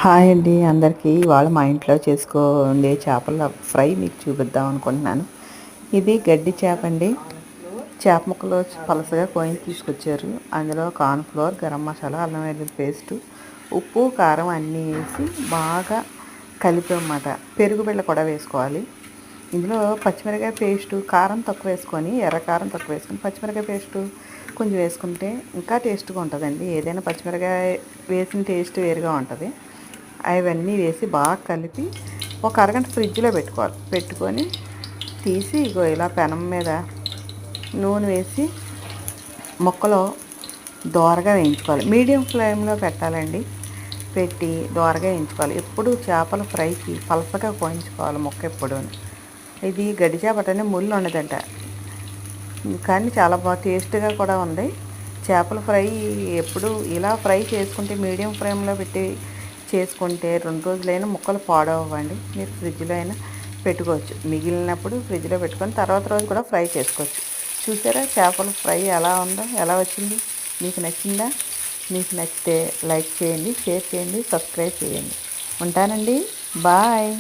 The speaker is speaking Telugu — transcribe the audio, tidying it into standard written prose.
హాయ్ అండి అందరికీ. ఇవాళ మా ఇంట్లో చేసుకోండే చేపల ఫ్రై మీకు చూపిద్దాం అనుకుంటున్నాను. ఇది గడ్డి చేప అండి. చేప ముక్కలు పలసగా కోయిన్ తీసుకొచ్చారు. అందులో కార్న్ఫ్లోర్, గరం మసాలా, అల్లం వెల్లుల్లి పేస్టు, ఉప్పు, కారం అన్నీ వేసి బాగా కలిపామన్నమాట. పెరుగు బిళ్ళ కూడా వేసుకోవాలి. ఇందులో పచ్చిమిరకాయ పేస్టు, కారం తక్కువ వేసుకొని, ఎర్ర కారం తక్కువ వేసుకొని పచ్చిమిరకాయ పేస్టు కొంచెం వేసుకుంటే ఇంకా టేస్ట్గా ఉంటుందండి. ఏదైనా పచ్చిమిరకాయ వేసిన టేస్ట్ వేరుగా ఉంటుంది. అవన్నీ వేసి బాగా కలిపి ఒక అరగంట ఫ్రిడ్జ్లో పెట్టుకోవాలి. పెట్టుకొని తీసి ఇగో ఇలా పెనం మీద నూనె వేసి ముక్కలో దోరగా వేయించుకోవాలి. మీడియం ఫ్లేమ్లో పెట్టాలండి. పెట్టి దోరగా వేయించుకోవాలి. ఎప్పుడు చేపల ఫ్రైకి పలసగా కోయించుకోవాలి ముక్క ఎప్పుడు. ఇది గడ్డి చేపటనే ముళ్ళు ఉండదంట, కానీ చాలా బాగా టేస్ట్గా కూడా ఉంది. చేపల ఫ్రై ఎప్పుడు ఇలా ఫ్రై చేసుకుంటే మీడియం ఫ్లేమ్లో పెట్టి చేసుకుంటే 2 రోజులైనా ముక్కలు పాడవ్వండి. మీరు ఫ్రిడ్జ్లో అయినా పెట్టుకోవచ్చు. మిగిలినప్పుడు ఫ్రిడ్జ్లో పెట్టుకొని తర్వాత రోజు కూడా ఫ్రై చేసుకోవచ్చు. చూసారా చేపల ఫ్రై ఎలా ఉందో, ఎలా వచ్చింది? మీకు నచ్చిందా? మీకు నచ్చితే లైక్ చేయండి, షేర్ చేయండి, సబ్స్క్రైబ్ చేయండి. ఉంటానండి. బాయ్.